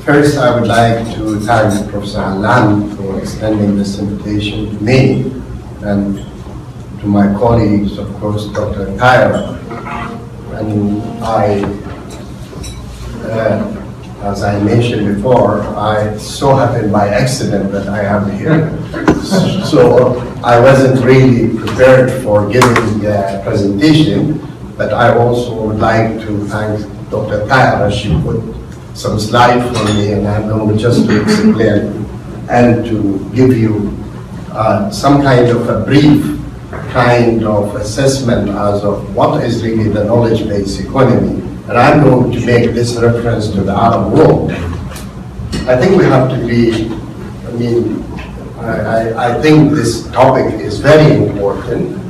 First, I would like to thank Professor Ahlia for extending this invitation to me and to my colleagues, of course, Dr. Tyra. And as I mentioned before, I so happened by accident that I am here. So I wasn't really prepared for giving the presentation, but I also would like to thank Dr. Tyra. She put some slides for me, and I'm going just to explain and to give you some kind of a brief kind of assessment as of what is really the knowledge-based economy. And I'm going to make this reference to the Arab world. I think we have to be, I think this topic is very important,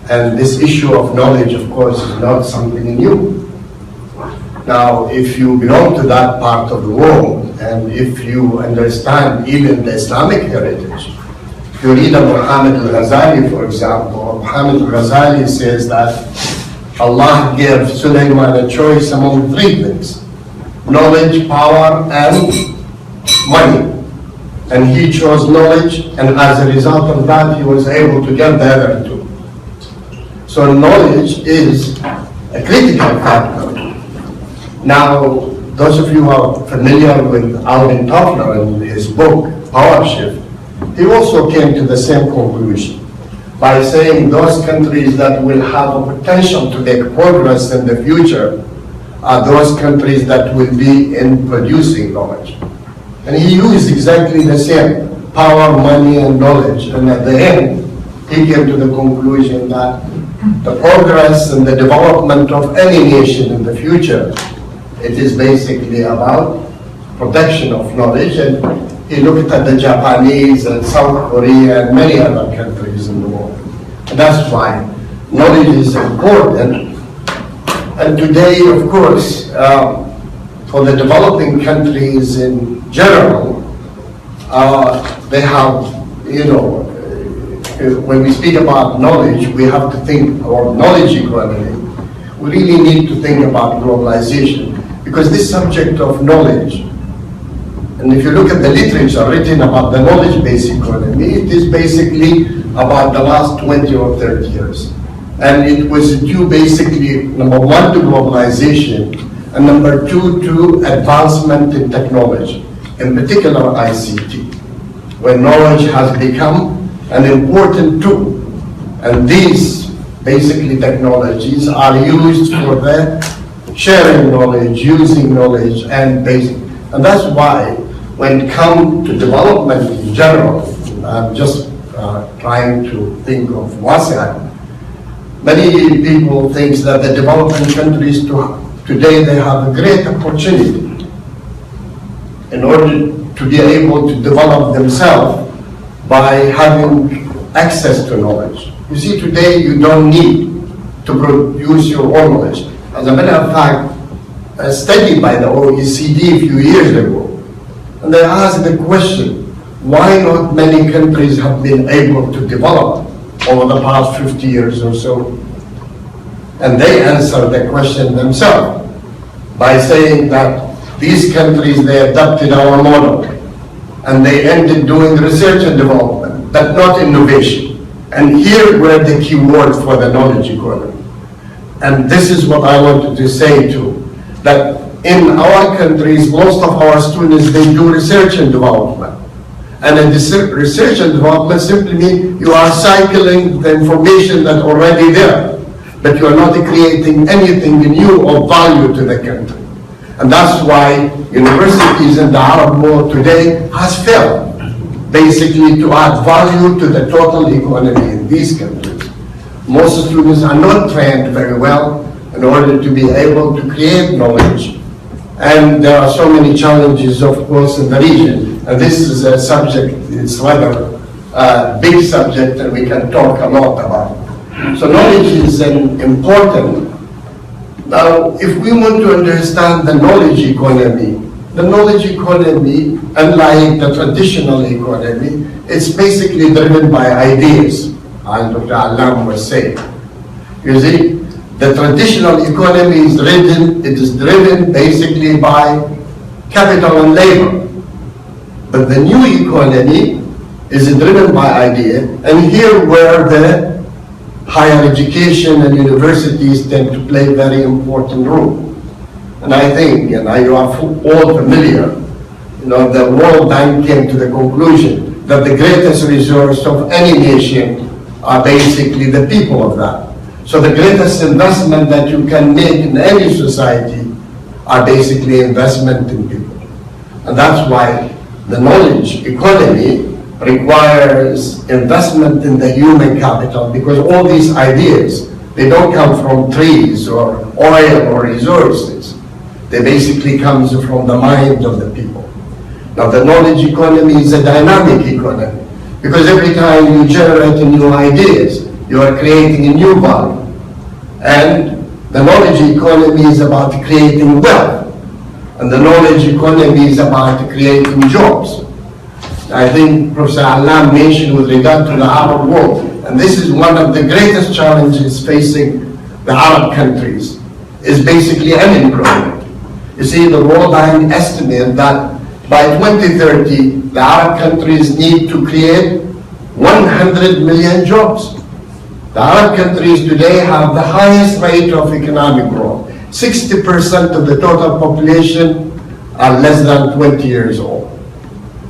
and this issue of knowledge, of course, is not something new. Now, if you belong to that part of the world, and if you understand even the Islamic heritage, if you read Muhammad Al-Ghazali, for example, Muhammad Al-Ghazali says that Allah gave Sulaiman a choice among three things: knowledge, power, and money. And he chose knowledge, and as a result of that, he was able to get the other two. So knowledge is a critical factor. Now, those of you who are familiar with Alvin Toffler and his book, Power Shift, he also came to the same conclusion by saying those countries that will have a potential to make progress in the future are those countries that will be in producing knowledge. And he used exactly the same: power, money, and knowledge. And at the end, he came to the conclusion that the progress and the development of any nation in the future, it is basically about protection of knowledge. And he looked at the Japanese and South Korea and many other countries in the world. And that's why knowledge is important. And today, of course, for the developing countries in general, they have, when we speak about knowledge, we have to think about knowledge economy. We really need to think about globalization, because this subject of knowledge, and if you look at the literature written about the knowledge-based economy, it is basically about the last 20 or 30 years. And it was due basically, number one, to globalization, and number two, to advancement in technology, in particular ICT, where knowledge has become an important tool. And these basically technologies are used for the sharing knowledge, using knowledge, and basic. And that's why when it comes to development in general, I'm just trying to think of WASAC. Many people think that the developing countries today, they have a great opportunity in order to be able to develop themselves by having access to knowledge. You see, today you don't need to produce your own knowledge. As a matter of fact, a study by the OECD a few years ago, and they asked the question, why not many countries have been able to develop over the past 50 years or so? And they answered the question themselves by saying that these countries, they adopted our model, and they ended doing research and development, but not innovation. And here were the key words for the knowledge economy. And this is what I wanted to say too, that in our countries, most of our students, they do research and development. And in this research and development simply means you are cycling the information that's already there, but you are not creating anything new of value to the country. And that's why universities in the Arab world today has failed, basically to add value to the total economy in these countries. Most students are not trained very well in order to be able to create knowledge. And there are so many challenges, of course, in the region. And this is a subject, it's rather a big subject, and we can talk a lot about it. So knowledge is important. Now, if we want to understand the knowledge economy, unlike the traditional economy, it's basically driven by ideas, as Dr. Ahlia was saying. You see, the traditional economy is driven basically by capital and labor. But the new economy is driven by idea, and here where the higher education and universities tend to play a very important role. And I think, and you are all familiar, the World Bank came to the conclusion that the greatest resource of any nation are basically the people of that. So the greatest investment that you can make in any society are basically investment in people. And that's why the knowledge economy requires investment in the human capital, because all these ideas, they don't come from trees or oil or resources. They basically comes from the mind of the people. Now the knowledge economy is a dynamic economy, because every time you generate new ideas, you are creating a new value. And the knowledge economy is about creating wealth. And the knowledge economy is about creating jobs. I think Professor Ahlia mentioned with regard to the Arab world, and this is one of the greatest challenges facing the Arab countries, is basically unemployment. You see, the World Bank estimate that by 2030, the Arab countries need to create 100 million jobs. The Arab countries today have the highest rate of economic growth. 60% of the total population are less than 20 years old.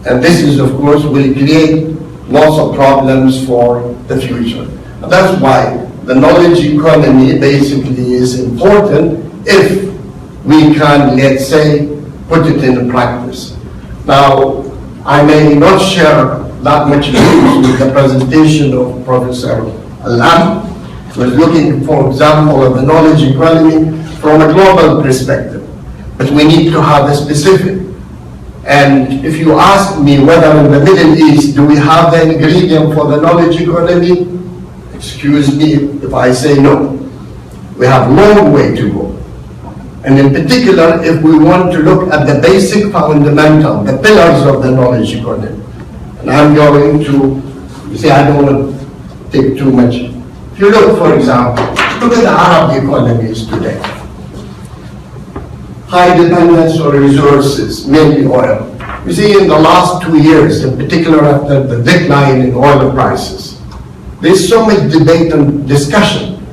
And this is, of course, will create lots of problems for the future. And that's why the knowledge economy basically is important if we can, let's say, put it into practice. Now, I may not share that much views with the presentation of Professor Ahlia, who is looking, for example, at the knowledge economy from a global perspective. But we need to have a specific. And if you ask me whether in the Middle East do we have the ingredient for the knowledge economy, excuse me if I say no. We have a long way to go. And in particular, if we want to look at the basic fundamental, the pillars of the knowledge economy. And I'm going to, you see, I don't want to take too much. If you look, for example, look at the Arab economies today. High dependence on resources, mainly oil. You see, in the last 2 years, in particular after the decline in oil prices, there's so much debate and discussion.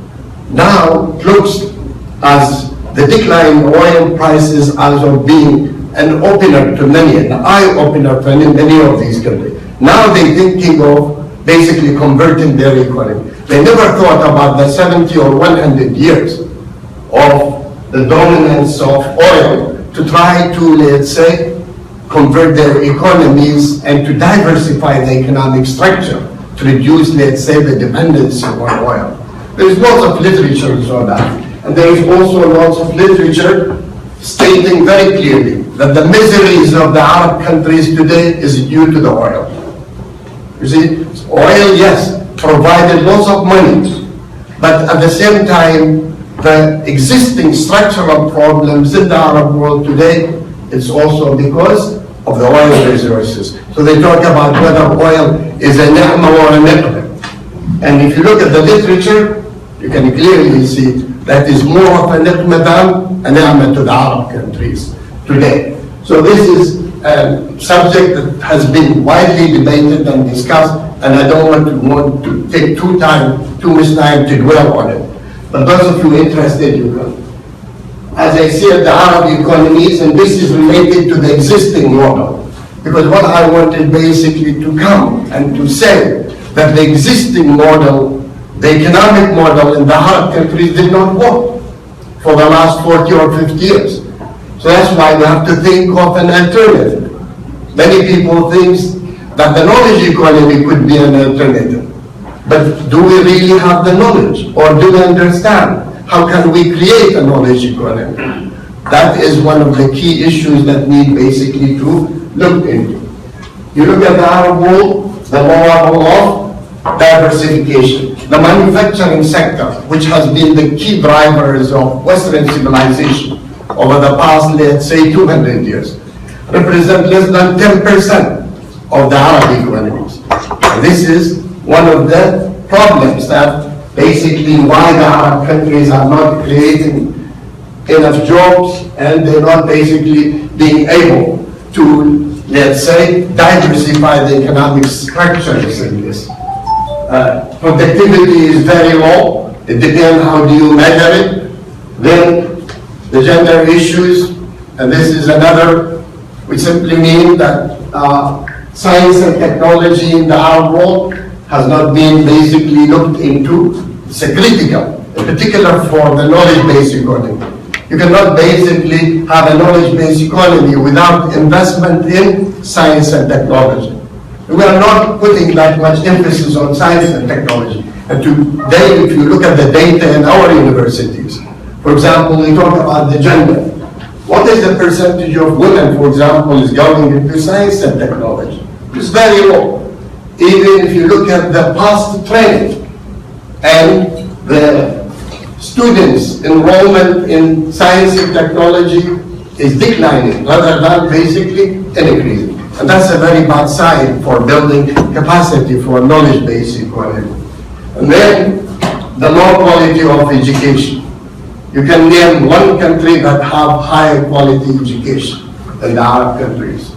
Now it looks as the decline in oil prices as of being an opener to many, an eye-opener to many of these countries. Now they're thinking of basically converting their economy. They never thought about the 70 or 100 years of the dominance of oil to try to, let's say, convert their economies and to diversify the economic structure to reduce, let's say, the dependency on oil. There's lots of literature on that. And there is also lots of literature stating very clearly that the miseries of the Arab countries today is due to the oil. You see, oil, yes, provided lots of money, but at the same time, the existing structural problems in the Arab world today, it's also because of the oil resources. So they talk about whether oil is a ni'mah or a niqmah. And if you look at the literature, you can clearly see that is more of a ni'mah than a ni'mah to the Arab countries today. So this is a subject that has been widely debated and discussed, and I don't want to take too much time to dwell on it. But those of you interested, you can. As I said, the Arab economies, and this is related to the existing model, because what I wanted basically to come and to say that the existing model, the economic model in the Arab countries did not work for the last 40 or 50 years. So that's why we have to think of an alternative. Many people think that the knowledge economy could be an alternative. But do we really have the knowledge? Or do we understand? How can we create a knowledge economy? That is one of the key issues that need basically to look into. You look at the Arab world, the model of diversification. The manufacturing sector, which has been the key drivers of Western civilization over the past, let's say, 200 years, represent less than 10% of the Arab economies. And this is one of the problems that basically why the Arab countries are not creating enough jobs, and they're not basically being able to, let's say, diversify the economic structures in this. Productivity is very low. It depends how do you measure it. Then the gender issues, and this is another, which simply means that science and technology in the Arab world has not been basically looked into. It's a critical, in particular for the knowledge-based economy. You cannot basically have a knowledge-based economy without investment in science and technology. We are not putting that much emphasis on science and technology. And today, if you look at the data in our universities, for example, we talk about the gender. What is the percentage of women, for example, is going into science and technology? It's very low. Even if you look at the past training and the students' enrollment in science and technology is declining rather than basically increasing. And that's a very bad sign for building capacity for knowledge-based economy. And then the low quality of education. You can name one country that have higher quality education than the Arab countries.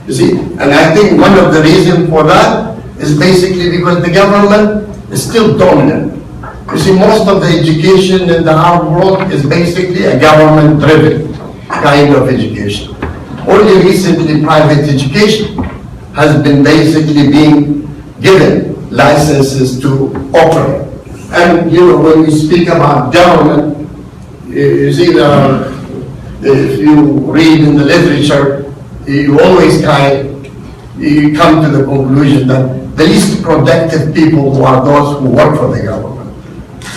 You see, and I think one of the reasons for that is basically because the government is still dominant. You see, most of the education in the Arab world is basically a government-driven kind of education. Only recently private education has been basically being given licenses to operate. And you know, when we speak about government, you see, if you read in the literature, you always you come to the conclusion that the least productive people who are those who work for the government.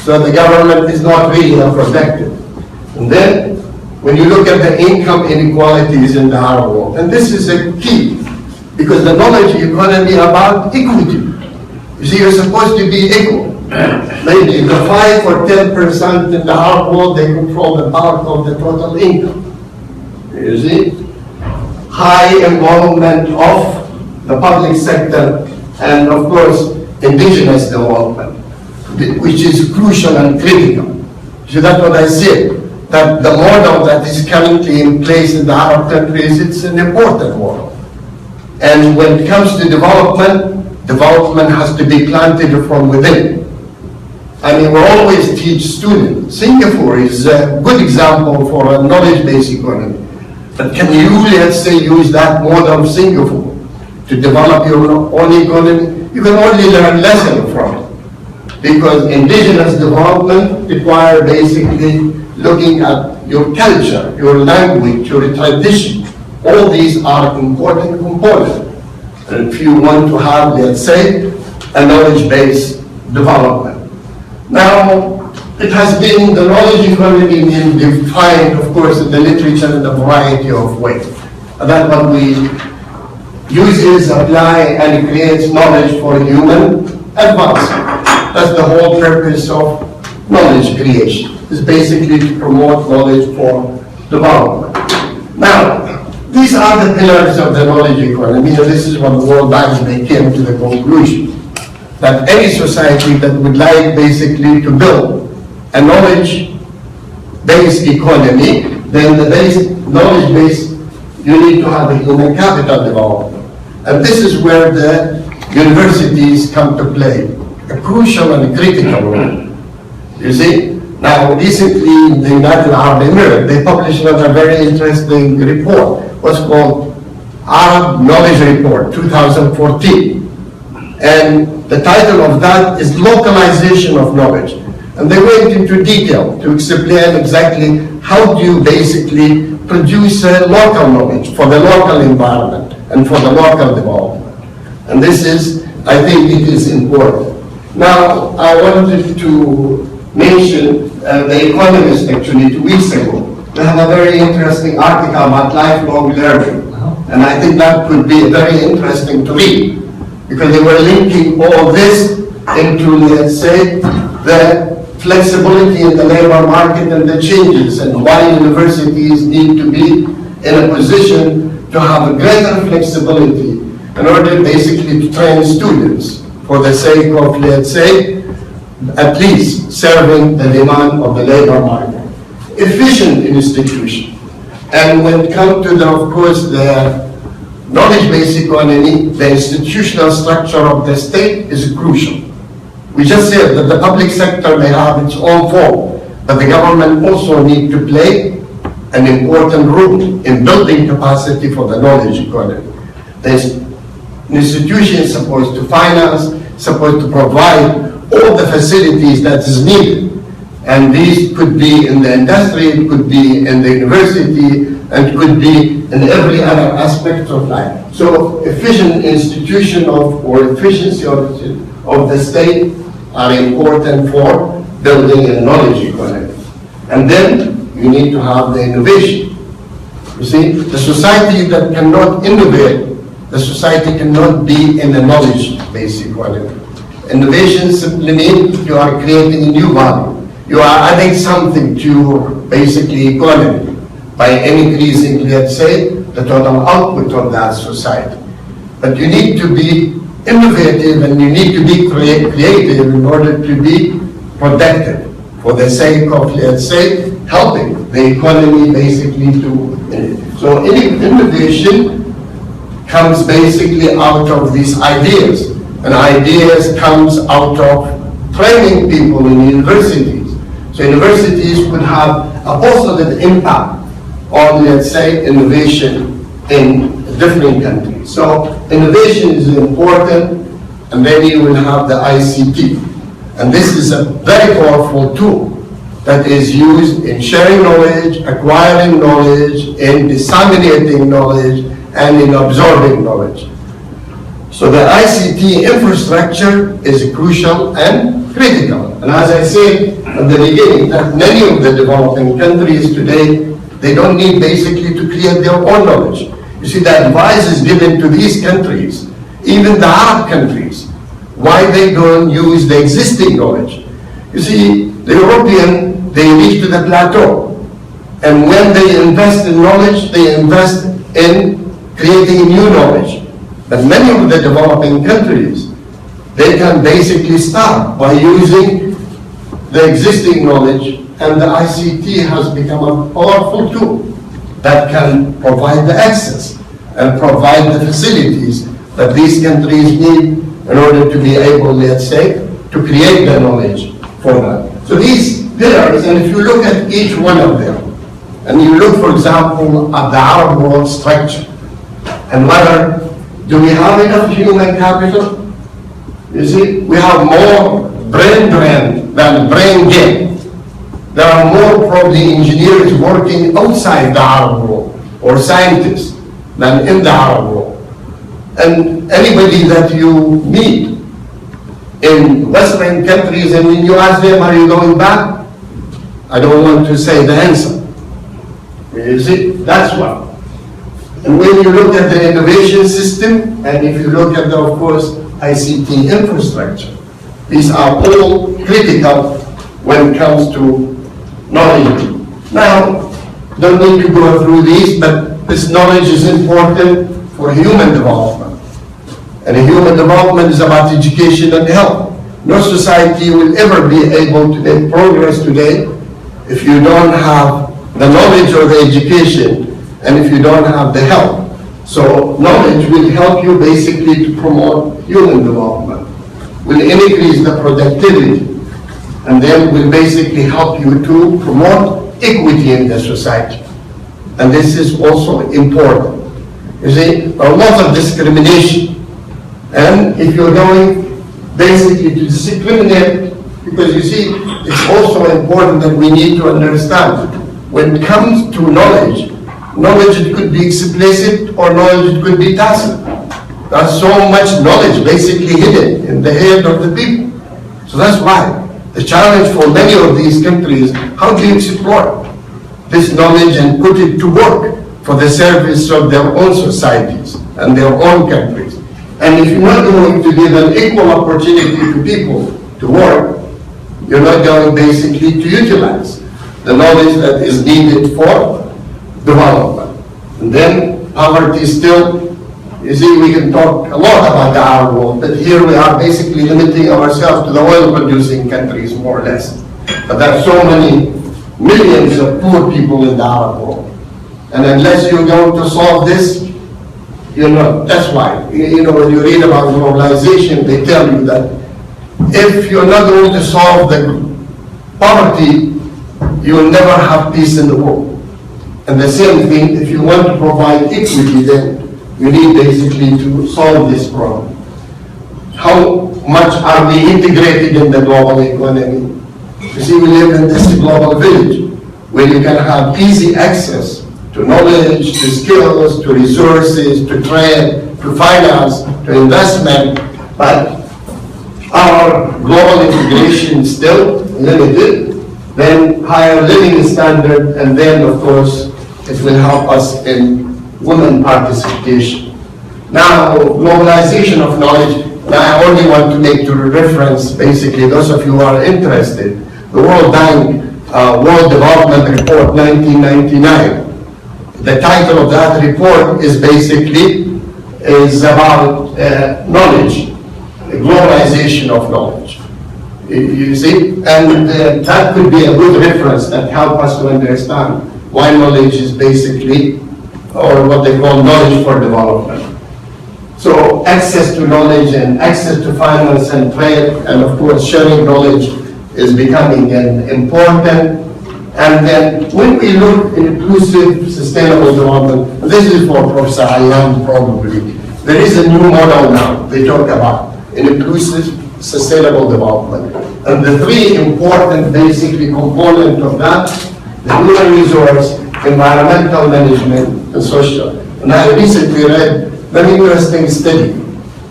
So the government is not really productive. And then, when you look at the income inequalities in the Arab world, and this is a key, because the knowledge economy about equity. You see, you're supposed to be equal. Maybe the 5 or 10% in the Arab world, they control the bulk of the total income. You see? High involvement of the public sector and, of course, indigenous development, which is crucial and critical. So that's what I said, that the model that is currently in place in the Arab countries, it's an important model. And when it comes to development has to be planted from within. I mean, we always teach students. Singapore is a good example for a knowledge-based economy. But can you, let's say, use that model of Singapore to develop your own economy? You can only learn lessons from it. Because indigenous development requires basically looking at your culture, your language, your tradition. All these are important components. And if you want to have, let's say, a knowledge-based development. Now, it has been, the knowledge economy being defined, of course, in the literature in a variety of ways. And that's what we uses, apply, and creates knowledge for human advancement. That's the whole purpose of knowledge creation. It's basically to promote knowledge for development. Now, these are the pillars of the knowledge economy, and this is what the World Bank came to the conclusion that any society that would like basically to build a knowledge-based economy, then the knowledge-based, you need to have a human capital development. And this is where the universities come to play a crucial and critical role. You see, now recently in the United Arab Emirates, they published another very interesting report, what's called Arab Knowledge Report 2014. And the title of that is Localization of Knowledge. And they went into detail to explain exactly how do you basically produce local knowledge for the local environment and for the local development. And this is, I think it is important. Now, I wanted to mention The Economist actually 2 weeks ago. They have a very interesting article about lifelong learning. And I think that could be very interesting to read, because they were linking all this into, let's say, the flexibility in the labor market and the changes, and why universities need to be in a position to have a greater flexibility in order basically to train students for the sake of, let's say, at least serving the demand of the labor market. efficient institution. And when it comes to the, of course, the knowledge-based economy, the institutional structure of the state is crucial. We just said that the public sector may have its own form, but the government also needs to play an important role in building capacity for the knowledge economy. The institution is supposed to finance, supposed to provide all the facilities that is needed. And these could be in the industry, it could be in the university, and it could be in every other aspect of life. So efficient institution or efficiency of the state are important for building a knowledge economy. And then you need to have the innovation. You see, the society that cannot innovate, the society cannot be in a knowledge-based economy. Innovation simply means you are creating a new value. You are adding something to your basically economy by increasing, let's say, the total output of that society. But you need to be innovative and you need to be creative in order to be productive for the sake of, let's say, helping the economy basically to. So any innovation comes basically out of these ideas, and ideas comes out of training people in universities. So universities could have a positive impact on, let's say, innovation in different countries. So innovation is important, and then you will have the ICT. And this is a very powerful tool that is used in sharing knowledge, acquiring knowledge, in disseminating knowledge, and in absorbing knowledge. So the ICT infrastructure is crucial and critical. And as I said at the beginning, that many of the developing countries today, they don't need basically to create their own knowledge. You see, the advice is given to these countries, even the Arab countries, why they don't use the existing knowledge. You see, the European, they reach to the plateau. And when they invest in knowledge, they invest in creating new knowledge. But many of the developing countries, they can basically start by using the existing knowledge, and the ICT has become a powerful tool that can provide the access and provide the facilities that these countries need in order to be able, let's say, to create the knowledge for them. So these pillars, and if you look at each one of them, and you look, for example, at the Arab world structure, and whether, do we have enough human capital? You see, we have more brain drain than brain gain. There are more probably engineers working outside the Arab world, or scientists, than in the Arab world. And anybody that you meet in Western countries, and when you ask them, are you going back? I don't want to say the answer. You see, that's one. And when you look at the innovation system, and if you look at the, of course, ICT infrastructure, these are all critical when it comes to knowledge. Now, don't need to go through these, but this knowledge is important for human development. And human development is about education and health. No society will ever be able to make progress today if you don't have the knowledge or the education, and if you don't have the health. So knowledge will help you basically to promote human development, will increase the productivity, and then will basically help you to promote equity in the society. And this is also important. You see, a lot of discrimination. And if you're going basically to discriminate, because you see, it's also important that we need to understand, when it comes to knowledge, knowledge it could be explicit or knowledge it could be tacit. There's so much knowledge basically hidden in the head of the people. So that's why the challenge for many of these countries, how do you explore this knowledge and put it to work for the service of their own societies and their own countries. And if you're not going to give an equal opportunity to people to work, you're not going basically to utilize the knowledge that is needed for development. And then poverty still, you see, we can talk a lot about the Arab world, but here we are basically limiting ourselves to the oil-producing countries, more or less. But there are so many millions of poor people in the Arab world. And unless you're going to solve this, you know, that's why, you know, when you read about globalization, they tell you that if you're not going to solve the poverty, you will never have peace in the world. And the same thing, if you want to provide equity, then you need basically to solve this problem. How much are we integrated in the global economy? You see, we live in this global village where you can have easy access to knowledge, to skills, to resources, to trade, to finance, to investment, but our global integration is still limited. Then higher living standard, and then of course it will help us in women participation. Now, globalization of knowledge, and I only want to make the reference, basically, those of you who are interested, the World Bank World Development Report 1999. The title of that report is basically about knowledge, globalization of knowledge. You see, and that could be a good reference that help us to understand why knowledge is basically, or what they call knowledge for development. So access to knowledge and access to finance and trade, and of course sharing knowledge is becoming important. And then when we look at inclusive sustainable development, this is for Professor Ahlia probably, there is a new model now they talk about, an inclusive sustainable development. And the three important basically components of that, the human resource, environmental management, and social. And I recently read a very interesting study.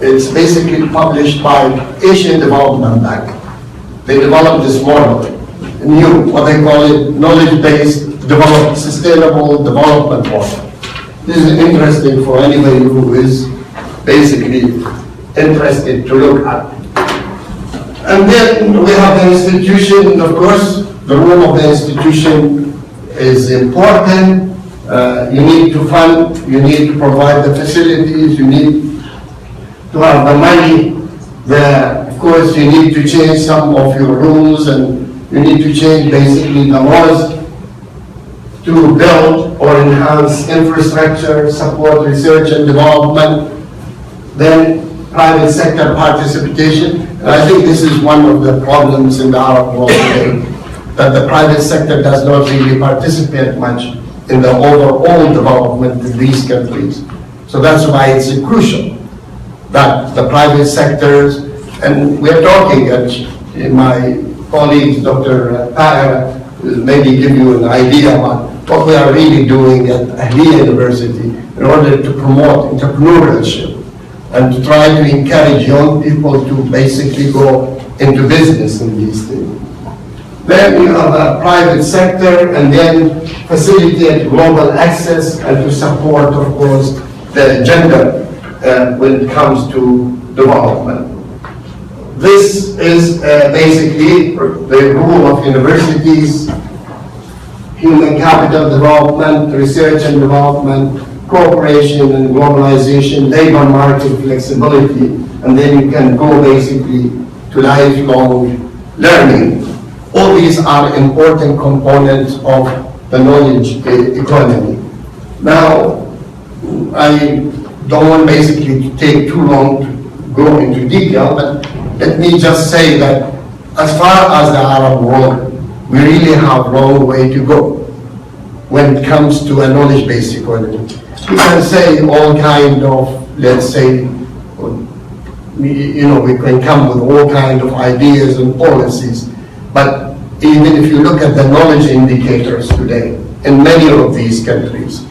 It's basically published by Asian Development Bank. They developed this model, new, what they call it, knowledge-based sustainable development model. This is interesting for anybody who is basically interested to look at. And then we have the institution, of course, the role of the institution is important. You need to fund, you need to provide the facilities, you need to have the money. Of course, you need to change some of your rules, and you need to change basically the laws to build or enhance infrastructure, support research and development. Then private sector participation. And I think this is one of the problems in the Arab world today, that the private sector does not really participate much in the overall development in these countries. So that's why it's crucial that the private sectors, and we're talking, my colleague, Dr. Tahir, will maybe give you an idea about what we are really doing at Ahlia University in order to promote entrepreneurship and to try to encourage young people to basically go into business in these things. Then you have a private sector, and then facilitate global access and to support, of course, the agenda when it comes to development. This is basically the role of universities, human capital development, research and development, cooperation and globalization, labor market flexibility, and then you can go basically to lifelong learning. All these are important components of the knowledge economy. Now, I don't want basically to take too long to go into detail, but let me just say that as far as the Arab world, we really have a long way to go when it comes to a knowledge-based economy. We can say all kind of, let's say, you know, we can come with all kind of ideas and policies, but even if you look at the knowledge indicators today, in many of these countries,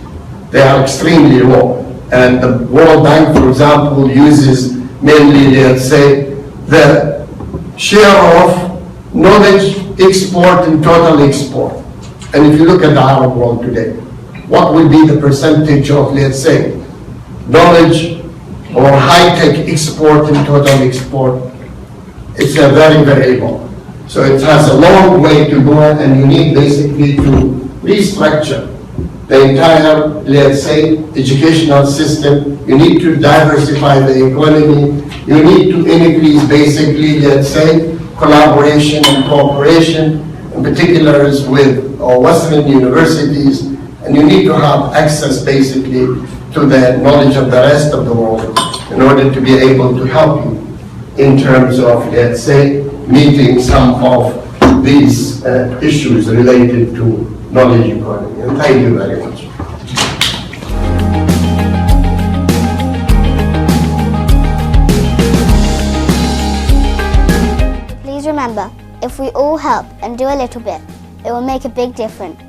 they are extremely low. And the World Bank, for example, uses mainly, let's say, the share of knowledge export and total export. And if you look at the Arab world today, what will be the percentage of, let's say, knowledge or high-tech export and total export? It's a very variable. So it has a long way to go, and you need basically to restructure the entire, let's say, educational system. You need to diversify the economy. You need to increase basically, let's say, collaboration and cooperation. in particular with Western universities, and you need to have access basically to the knowledge of the rest of the world in order to be able to help you in terms of, let's say, meeting some of these issues related to knowledge economy. And thank you very much. Please remember, if we all help and do a little bit, it will make a big difference.